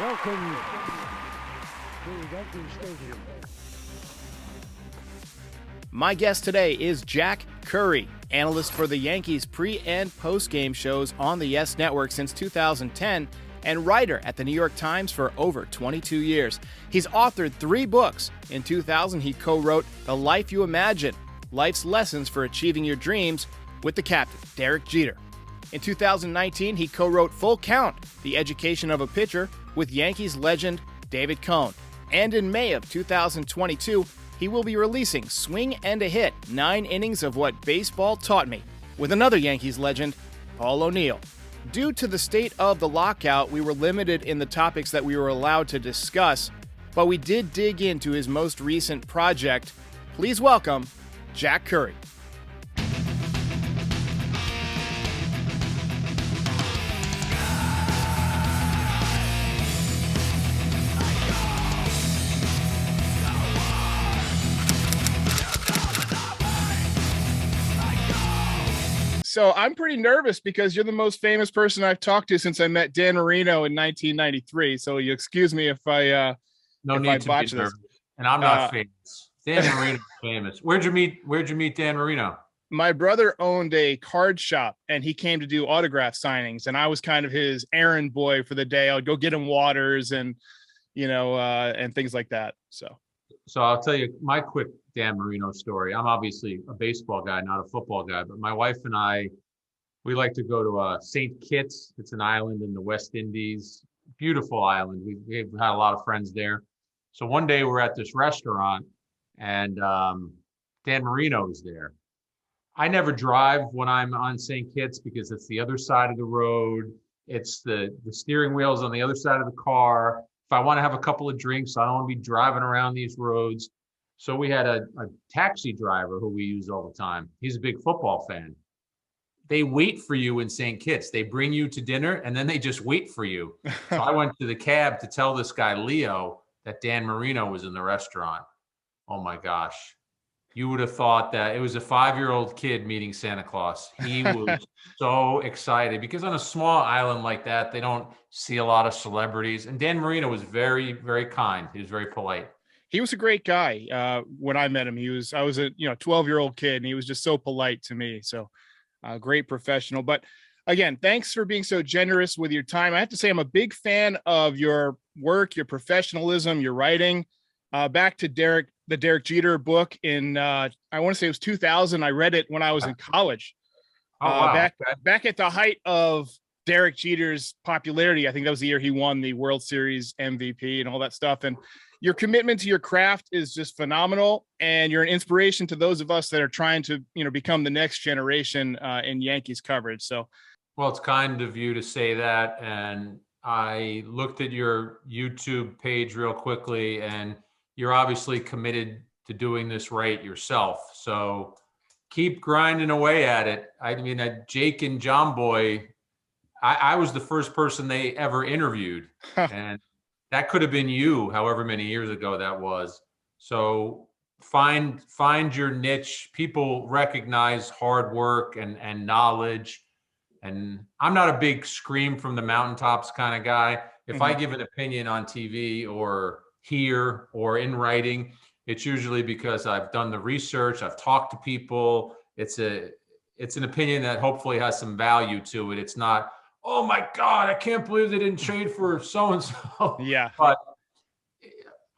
Welcome to Yankee Stadium. My guest today is Jack Curry, analyst for the Yankees pre- and post-game shows on the YES Network since 2010 and writer at the New York Times for over 22 years. He's authored 3 books. In 2000, he co-wrote The Life You Imagine, Life's Lessons for Achieving Your Dreams with the captain, Derek Jeter. In 2019, he co-wrote Full Count, The Education of a Pitcher with Yankees legend David Cone. And in May of 2022, he will be releasing Swing and a Hit, 9 Innings of What Baseball Taught Me, with another Yankees legend, Paul O'Neill. Due to the state of the lockout, we were limited in the topics that we were allowed to discuss, but we did dig into his most recent project. Please welcome Jack Curry. So I'm pretty nervous because you're the most famous person I've talked to since I met Dan Marino in 1993. So you excuse me if I no need to be nervous. And I'm not famous. Dan Marino's famous. Where'd you meet Dan Marino? My brother owned a card shop and he came to do autograph signings, and I was kind of his errand boy for the day. I would go get him waters and and things like that. So I'll tell you my quick Dan Marino story. I'm obviously a baseball guy, not a football guy, but my wife and I, we like to go to St. Kitts. It's an island in the West Indies. Beautiful island. We've had a lot of friends there. So one day we're at this restaurant and Dan Marino is there. I never drive when I'm on St. Kitts because it's the other side of the road. It's the steering wheel's on the other side of the car. If I want to have a couple of drinks, I don't want to be driving around these roads. So we had a taxi driver who we use all the time. He's a big football fan. They wait for you in St. Kitts. They bring you to dinner and then they just wait for you. So I went to the cab to tell this guy, Leo, that Dan Marino was in the restaurant. Oh my gosh. You would have thought that it was a 5-year-old kid meeting Santa Claus. He was so excited because on a small island like that, they don't see a lot of celebrities. And Dan Marino was very, very kind. He was very polite. He was a great guy. When I met him, I was a 12-year-old kid, and he was just so polite to me. So great professional. But again, thanks for being so generous with your time. I have to say, I'm a big fan of your work, your professionalism, your writing. Back to the Derek Jeter book in, I want to say it was 2000. I read it when I was in college. Oh, wow. Back at the height of Derek Jeter's popularity. I think that was the year he won the World Series MVP and all that stuff. And your commitment to your craft is just phenomenal. And you're an inspiration to those of us that are trying to, become the next generation in Yankees coverage. So, well, it's kind of you to say that. And I looked at your YouTube page real quickly, and you're obviously committed to doing this right yourself. So keep grinding away at it. I mean, Jake and John Boy, I was the first person they ever interviewed. And that could have been you, however many years ago that was. So find your niche. People recognize hard work and knowledge. And I'm not a big scream from the mountaintops kind of guy. If I give an opinion on TV or here or in writing, it's usually because I've done the research, I've talked to people. It's an opinion that hopefully has some value to it. It's not, oh my God, I can't believe they didn't trade for so-and-so. Yeah. But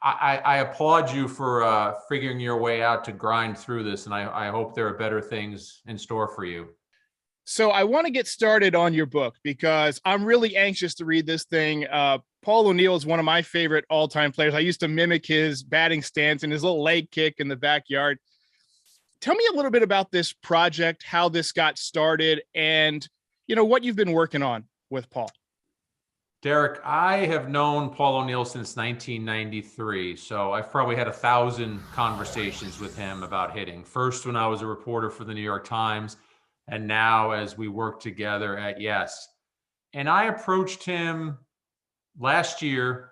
I applaud you for figuring your way out to grind through this. And I hope there are better things in store for you. So I want to get started on your book because I'm really anxious to read this thing. Paul O'Neill is one of my favorite all-time players. I used to mimic his batting stance and his little leg kick in the backyard. Tell me a little bit about this project, how this got started, and what you've been working on with Paul. Derek, I have known Paul O'Neill since 1993, so I've probably had 1,000 conversations with him about hitting. First, when I was a reporter for the New York Times, and now as we work together at YES. And I approached him last year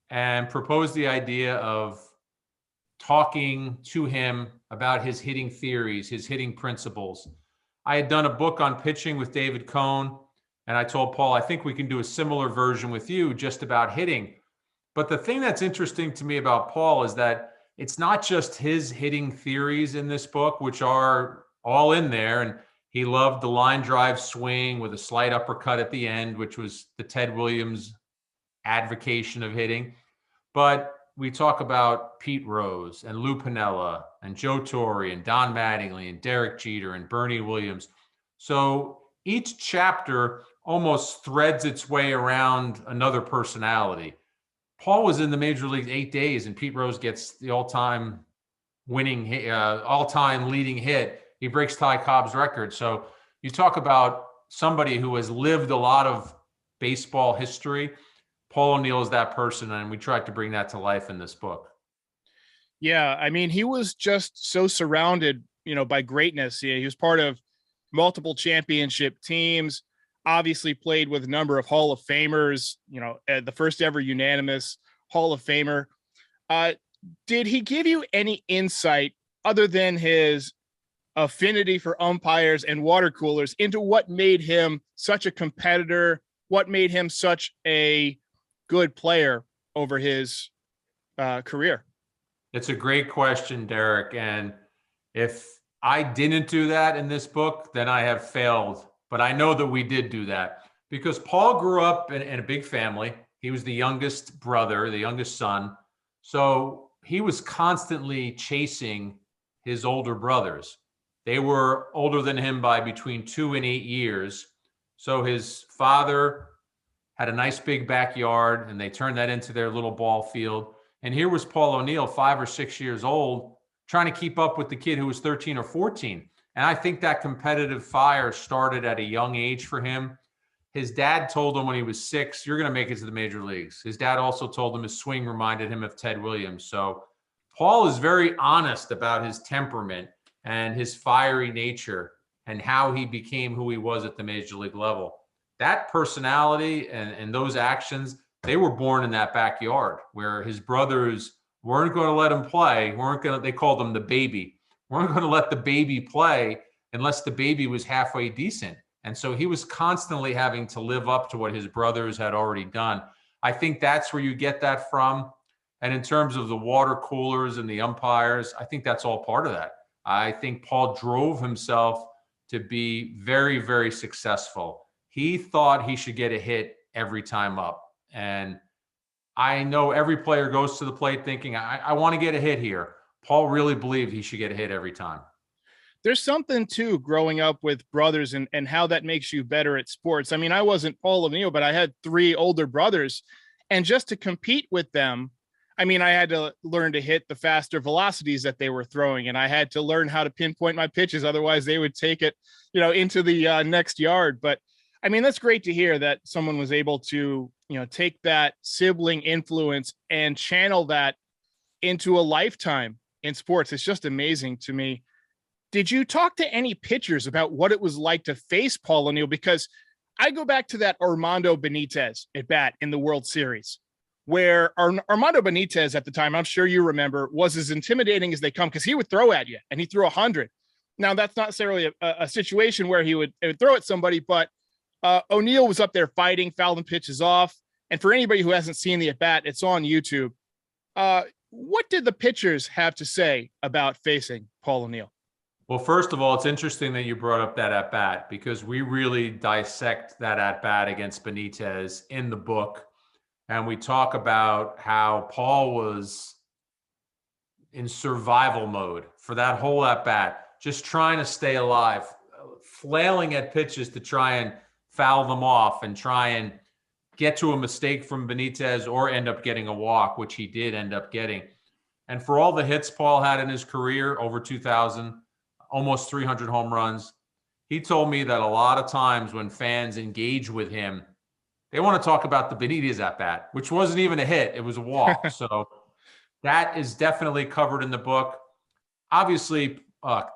and proposed the idea of talking to him about his hitting theories, his hitting principles. I had done a book on pitching with David Cone, And I told Paul, I think we can do a similar version with you just about hitting. But the thing that's interesting to me about Paul is that it's not just his hitting theories in this book, which are all in there. And he loved the line drive swing with a slight uppercut at the end, which was the Ted Williams advocation of hitting. But we talk about Pete Rose and Lou Piniella and Joe Torre and Don Mattingly and Derek Jeter and Bernie Williams. So each chapter almost threads its way around another personality. Paul was in the major leagues 8 days, and Pete Rose gets the all-time leading hit. He breaks Ty Cobb's record. So you talk about somebody who has lived a lot of baseball history. Paul O'Neill is that person, and we tried to bring that to life in this book. Yeah, I mean, he was just so surrounded, by greatness. He was part of multiple championship teams, obviously played with a number of Hall of Famers, the first ever unanimous Hall of Famer. Did he give you any insight other than his affinity for umpires and water coolers into what made him such a competitor, what made him such a good player over his career? It's a great question, Derek. And if I didn't do that in this book, then I have failed. But I know that we did do that because Paul grew up in a big family. He was the youngest brother, the youngest son. So he was constantly chasing his older brothers. They were older than him by between 2 and 8 years. So his father had a nice big backyard, and they turned that into their little ball field. And here was Paul O'Neill, 5 or 6 years old, trying to keep up with the kid who was 13 or 14. And I think that competitive fire started at a young age for him. His dad told him when he was 6, you're going to make it to the major leagues. His dad also told him his swing reminded him of Ted Williams. So Paul is very honest about his temperament and his fiery nature and how he became who he was at the major league level. That personality and those actions, they were born in that backyard where his brothers weren't going to let him play. They called him the baby. Weren't going to let the baby play unless the baby was halfway decent. And so he was constantly having to live up to what his brothers had already done. I think that's where you get that from. And in terms of the water coolers and the umpires, I think that's all part of that. I think Paul drove himself to be very, very successful. He thought he should get a hit every time up. And I know every player goes to the plate thinking, I want to get a hit here. Paul really believed he should get a hit every time. There's something too, growing up with brothers and how that makes you better at sports. I mean, I wasn't Paul O'Neill, but I had 3 older brothers, and just to compete with them, I mean, I had to learn to hit the faster velocities that they were throwing, and I had to learn how to pinpoint my pitches. Otherwise they would take it, into the next yard. But I mean, that's great to hear that someone was able to, take that sibling influence and channel that into a lifetime in sports. It's just amazing to me. Did you talk to any pitchers about what it was like to face Paul O'Neill? Because I go back to that Armando Benitez at bat in the World Series, where Armando Benitez at the time, I'm sure you remember, was as intimidating as they come because he would throw at you and he threw 100. Now, that's not necessarily a situation where he would throw at somebody, but O'Neill was up there fighting, fouling pitches off. And for anybody who hasn't seen the at bat, it's on YouTube. What did the pitchers have to say about facing Paul O'Neill? Well, first of all, it's interesting that you brought up that at bat because we really dissect that at bat against Benitez in the book. And we talk about how Paul was in survival mode for that whole at bat, just trying to stay alive, flailing at pitches to try and foul them off and try and get to a mistake from Benitez or end up getting a walk, which he did end up getting. And for all the hits Paul had in his career, over 2,000, almost 300 home runs, he told me that a lot of times when fans engage with him, they want to talk about the Benitez at bat, which wasn't even a hit. It was a walk. So that is definitely covered in the book. Obviously,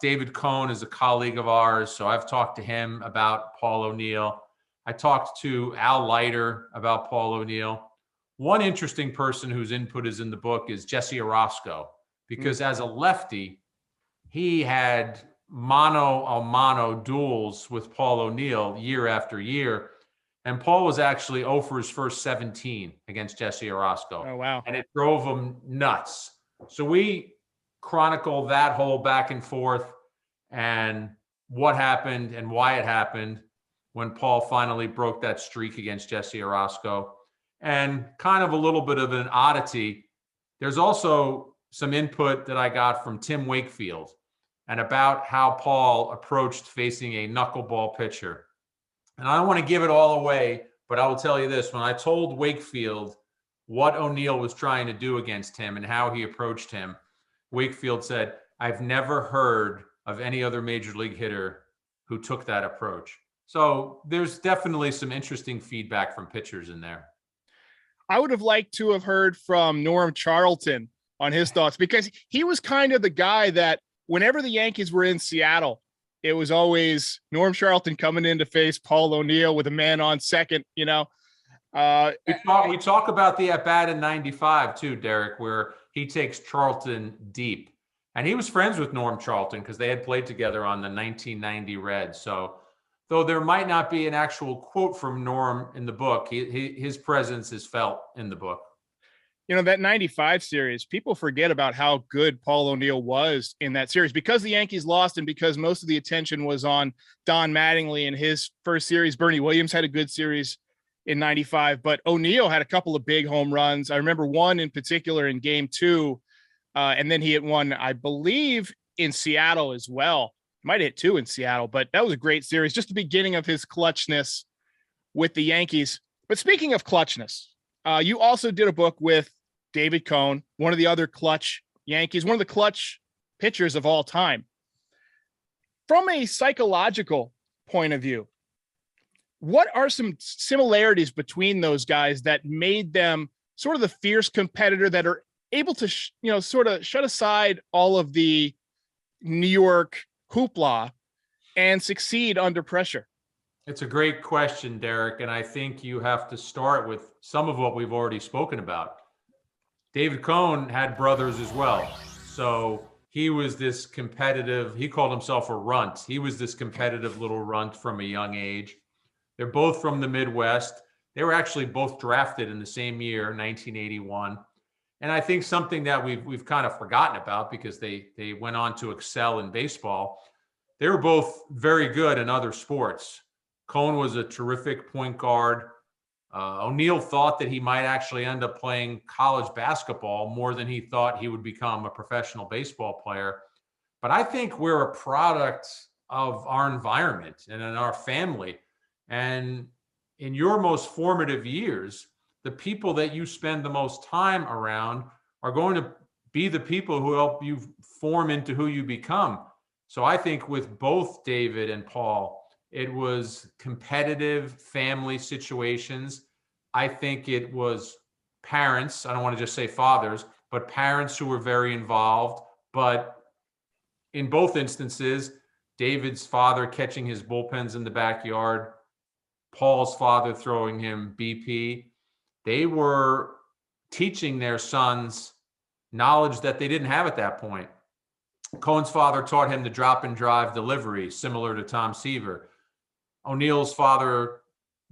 David Cohn is a colleague of ours, so I've talked to him about Paul O'Neill. I talked to Al Leiter about Paul O'Neill. One interesting person whose input is in the book is Jesse Orosco, because as a lefty, he had mano a mano duels with Paul O'Neill year after year. And Paul was actually 0 for his first 17 against Jesse Orosco. Oh, wow. And it drove him nuts. So we chronicle that whole back and forth and what happened and why it happened when Paul finally broke that streak against Jesse Orosco. And kind of a little bit of an oddity, there's also some input that I got from Tim Wakefield and about how Paul approached facing a knuckleball pitcher. And I don't want to give it all away, but I will tell you this. When I told Wakefield what O'Neill was trying to do against him and how he approached him, Wakefield said, "I've never heard of any other major league hitter who took that approach." So there's definitely some interesting feedback from pitchers in there. I would have liked to have heard from Norm Charlton on his thoughts, because he was kind of the guy that whenever the Yankees were in Seattle, it was always Norm Charlton coming in to face Paul O'Neill with a man on second, you know. We talk about the at-bat in 95 too, Derek, where he takes Charlton deep. And he was friends with Norm Charlton because they had played together on the 1990 Reds. So though there might not be an actual quote from Norm in the book, his presence is felt in the book. You know, that 95 series, people forget about how good Paul O'Neill was in that series because the Yankees lost and because most of the attention was on Don Mattingly in his first series. Bernie Williams had a good series in 95, but O'Neill had a couple of big home runs. I remember one in particular in game 2, and then he hit one, I believe, in Seattle as well. Might hit 2 in Seattle, but that was a great series, just the beginning of his clutchness with the Yankees. But speaking of clutchness, you also did a book with David Cone, one of the other clutch Yankees, one of the clutch pitchers of all time. From a psychological point of view, what are some similarities between those guys that made them sort of the fierce competitor that are able to, sort of shut aside all of the New York hoopla and succeed under pressure? It's a great question, Derek, and I think you have to start with some of what we've already spoken about. David Cone had brothers as well. So he was this competitive, he called himself a runt. He was this competitive little runt from a young age. They're both from the Midwest. They were actually both drafted in the same year, 1981. And I think something that we've kind of forgotten about because they went on to excel in baseball. They were both very good in other sports. Cone was a terrific point guard. O'Neill thought that he might actually end up playing college basketball more than he thought he would become a professional baseball player. But I think we're a product of our environment and in our family. And in your most formative years, the people that you spend the most time around are going to be the people who help you form into who you become. So I think with both David and Paul, it was competitive family situations. I think it was parents, I don't want to just say fathers, but parents who were very involved. But in both instances, David's father catching his bullpens in the backyard, Paul's father throwing him BP, they were teaching their sons knowledge that they didn't have at that point. Cohen's father taught him the drop and drive delivery, similar to Tom Seaver. O'Neill's father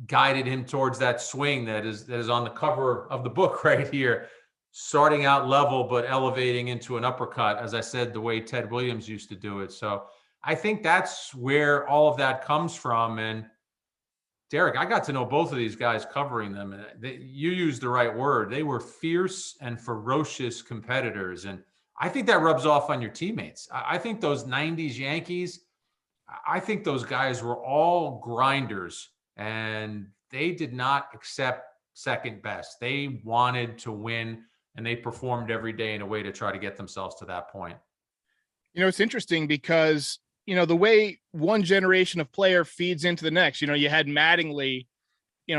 guided him towards that swing that is on the cover of the book right here, starting out level but elevating into an uppercut, as I said, the way Ted Williams used to do it. So I think that's where all of that comes from. And Derek, I got to know both of these guys covering them. And you used the right word. They were fierce and ferocious competitors. And I think that rubs off on your teammates. I think those 90s Yankees, I think those guys were all grinders and they did not accept second best. They wanted to win and they performed every day in a way to try to get themselves to that point. You know, it's interesting because, the way one generation of player feeds into the next, you had Mattingly,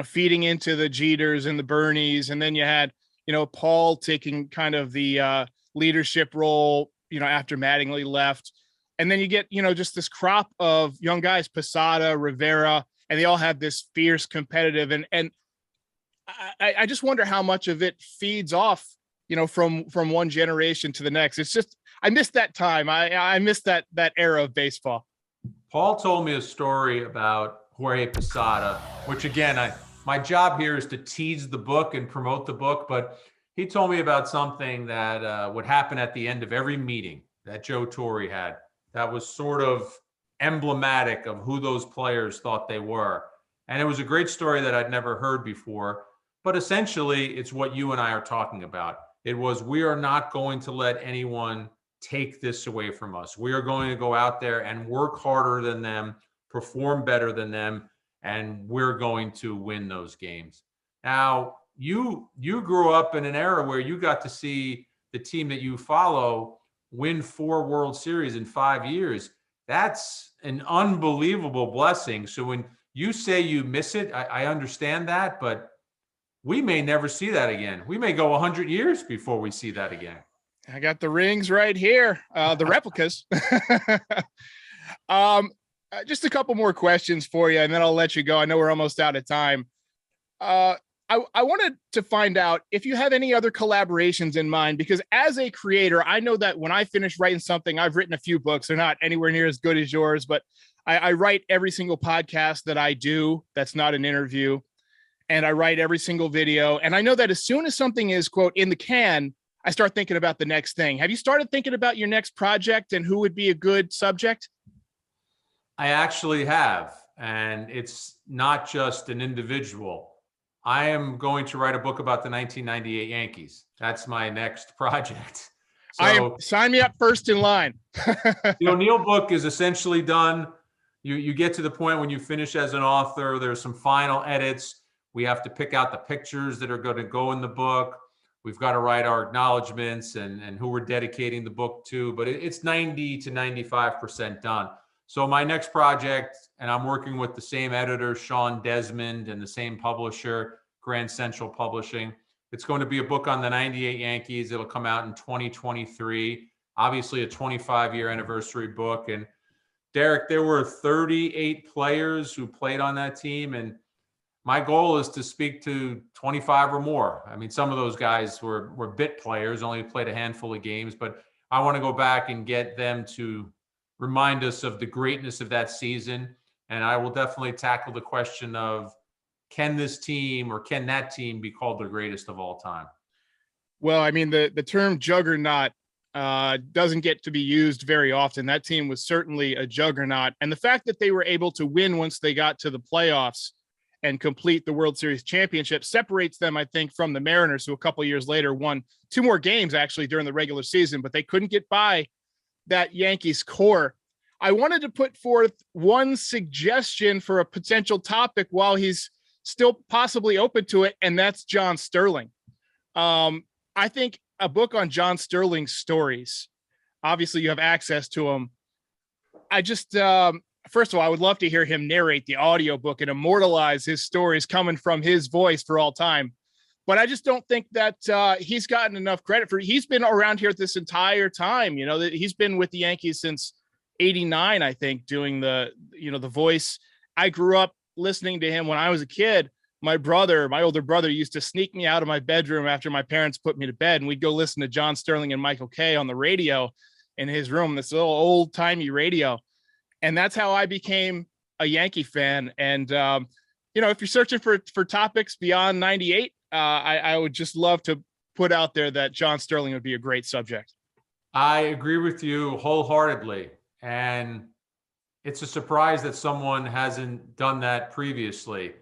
feeding into the Jeters and the Bernies. And then you had, Paul taking kind of the leadership role, after Mattingly left. And then you get, just this crop of young guys, Posada, Rivera, and they all have this fierce competitive. And I just wonder how much of it feeds off, from one generation to the next. It's just, I missed that time. I missed that era of baseball. Paul told me a story about Jorge Posada, which again, my job here is to tease the book and promote the book, but he told me about something that would happen at the end of every meeting that Joe Torre had that was sort of emblematic of who those players thought they were. And it was a great story that I'd never heard before, but essentially it's what you and I are talking about. It was, we are not going to let anyone take this away from us. We are going to go out there and work harder than them, perform better than them, and we're going to win those games. Now, you grew up in an era where you got to see the team that you follow win 4 World Series in 5 years. That's an unbelievable blessing. So when you say you miss it, I understand that, but we may never see that again. We may go 100 years before we see that again. I got the rings right here, the replicas. Just a couple more questions for you, and then I'll let you go. I know we're almost out of time. I wanted to find out if you have any other collaborations in mind, because as a creator, I know that when I finish writing something, I've written a few books. They're not anywhere near as good as yours, but I write every single podcast that I do that's not an interview, and I write every single video. And I know that as soon as something is, quote, in the can, I start thinking about the next thing. Have you started thinking about your next project and who would be a good subject? I actually have, and it's not just an individual. I am going to write a book about the 1998 Yankees. That's my next project. So, sign me up first in line. the O'Neill book is essentially done. You get to the point when you finish as an author, there's some final edits. We have to pick out the pictures that are going to go in the book. We've got to write our acknowledgments and who we're dedicating the book to, but it's 90 to 95% done. So my next project, and I'm working with the same editor, Sean Desmond, and the same publisher, Grand Central Publishing. It's going to be a book on the 98 Yankees. It'll come out in 2023, obviously a 25-year anniversary book. And Derek, there were 38 players who played on that team, and my goal is to speak to 25 or more. I mean, some of those guys were bit players, only played a handful of games, but I want to go back and get them to remind us of the greatness of that season. And I will definitely tackle the question of, can this team or can that team be called the greatest of all time? Well, I mean, the term juggernaut doesn't get to be used very often. That team was certainly a juggernaut. And the fact that they were able to win once they got to the playoffs and complete the World Series championship separates them, I think, from the Mariners, who a couple of years later won 2 more games actually during the regular season, but they couldn't get by that Yankees core. I wanted to put forth one suggestion for a potential topic while he's still possibly open to it, and that's John Sterling. I think a book on John Sterling's stories, obviously you have access to them. I just, first of all, I would love to hear him narrate the audiobook and immortalize his stories coming from his voice for all time. But I just don't think that he's gotten enough credit for. He's been around here this entire time. You know, he's been with the Yankees since '89, I think, doing the voice. I grew up listening to him when I was a kid. My older brother, used to sneak me out of my bedroom after my parents put me to bed, and we'd go listen to John Sterling and Michael Kay on the radio in his room, this little old timey radio. And that's how I became a Yankee fan. And if you're searching for topics beyond '98. I would just love to put out there that John Sterling would be a great subject. I agree with you wholeheartedly. And it's a surprise that someone hasn't done that previously.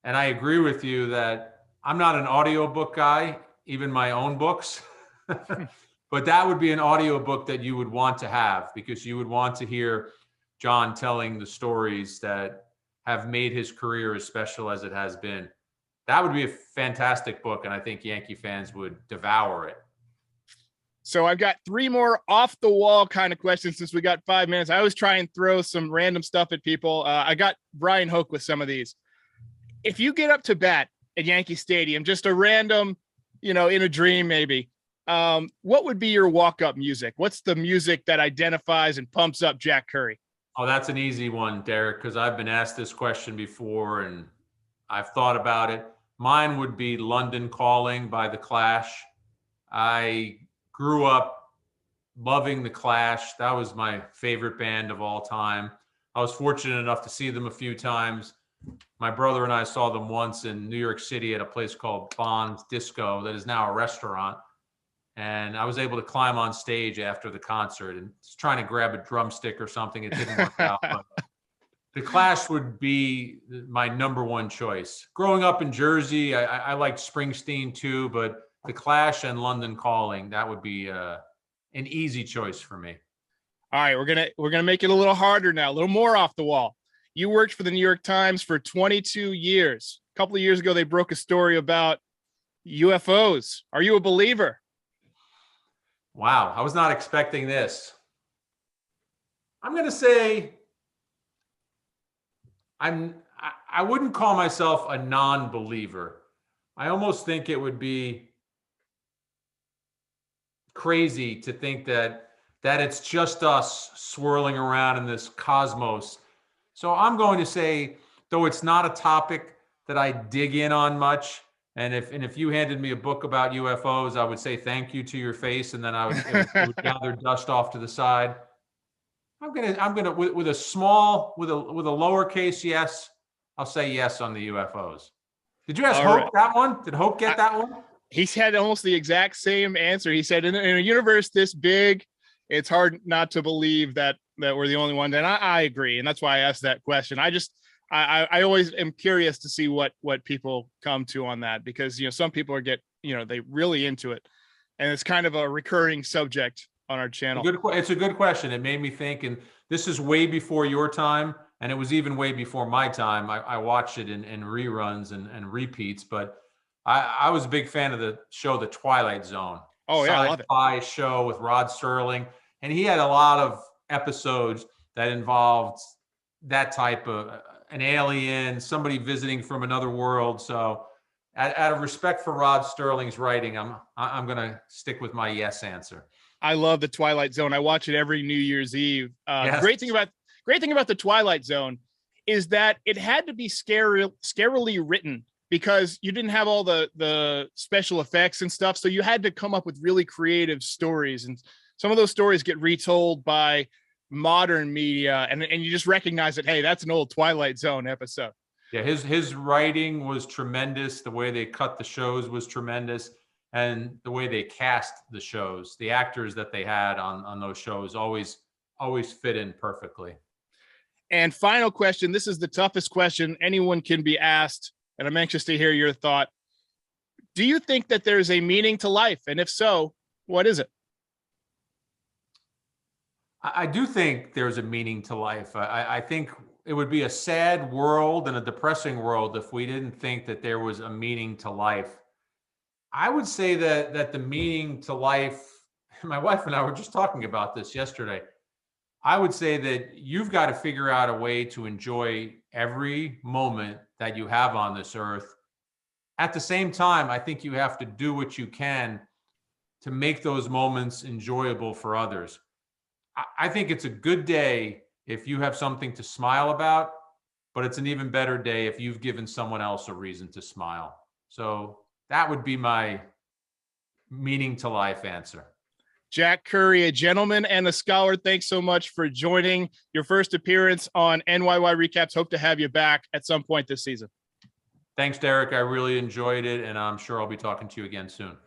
And I agree with you that I'm not an audiobook guy, even my own books. But that would be an audiobook that you would want to have, because you would want to hear John telling the stories that have made his career as special as it has been. That would be a fantastic book, and I think Yankee fans would devour it. So I've got 3 more off the wall kind of questions since we got 5 minutes. I always try and throw some random stuff at people. I got Brian Hoke with some of these. If you get up to bat at Yankee Stadium, just a random, in a dream maybe, what would be your walk-up music? What's the music that identifies and pumps up Jack Curry? Oh, that's an easy one, Derek, because I've been asked this question before, and I've thought about it. Mine would be London Calling by The Clash. I grew up loving The Clash. That was my favorite band of all time. I was fortunate enough to see them a few times. My brother and I saw them once in New York City at a place called Bond's Disco that is now a restaurant. And I was able to climb on stage after the concert and just trying to grab a drumstick or something. It didn't work out. But the Clash would be my number one choice. Growing up in Jersey, I liked Springsteen too, but the Clash and London Calling, that would be an easy choice for me. All right, we're gonna make it a little harder now, a little more off the wall. You worked for the New York Times for 22 years. A couple of years ago, they broke a story about UFOs. Are you a believer? Wow, I was not expecting this. I'm gonna say I wouldn't call myself a non-believer. I almost think it would be crazy to think that it's just us swirling around in this cosmos. So I'm going to say, though it's not a topic that I dig in on much, and if you handed me a book about UFOs, I would say thank you to your face, and then it would gather dust off to the side. I'm gonna with a lowercase yes, I'll say yes on the UFOs. Did you ask Hope that one? Did Hope get that one? He's had almost the exact same answer. He said, in a universe this big, it's hard not to believe that we're the only one. And I agree. And that's why I asked that question. I always am curious to see what people come to on that, because, some people they really into it. And it's kind of a recurring subject on our channel. It's a good question. It made me think, and this is way before your time. And it was even way before my time. I watched it in reruns and repeats, but I was a big fan of the show, The Twilight Zone. Oh yeah, I love it. Sci-fi show with Rod Serling. And he had a lot of episodes that involved that type of an alien, somebody visiting from another world. So out of respect for Rod Sterling's writing, I'm going to stick with my yes answer. I love The Twilight Zone. I watch it every New Year's Eve. Yes. Great thing about The Twilight Zone is that it had to be scarily written, because you didn't have all the special effects and stuff. So you had to come up with really creative stories. And some of those stories get retold by modern media, and you just recognize that, hey, that's an old Twilight Zone episode. Yeah, his writing was tremendous. The way they cut the shows was tremendous. And the way they cast the shows, the actors that they had on those shows always fit in perfectly. And final question. This is the toughest question anyone can be asked, and I'm anxious to hear your thought. Do you think that there's a meaning to life? And if so, what is it? I do think there's a meaning to life. I think it would be a sad world and a depressing world if we didn't think that there was a meaning to life. I would say that the meaning to life, my wife and I were just talking about this yesterday. I would say that you've got to figure out a way to enjoy every moment that you have on this earth. At the same time, I think you have to do what you can to make those moments enjoyable for others. I think it's a good day if you have something to smile about, but it's an even better day if you've given someone else a reason to smile. So that would be my meaning to life answer. Jack Curry, a gentleman and a scholar, thanks so much for joining your first appearance on NYY Recaps. Hope to have you back at some point this season. Thanks, Derek. I really enjoyed it, and I'm sure I'll be talking to you again soon.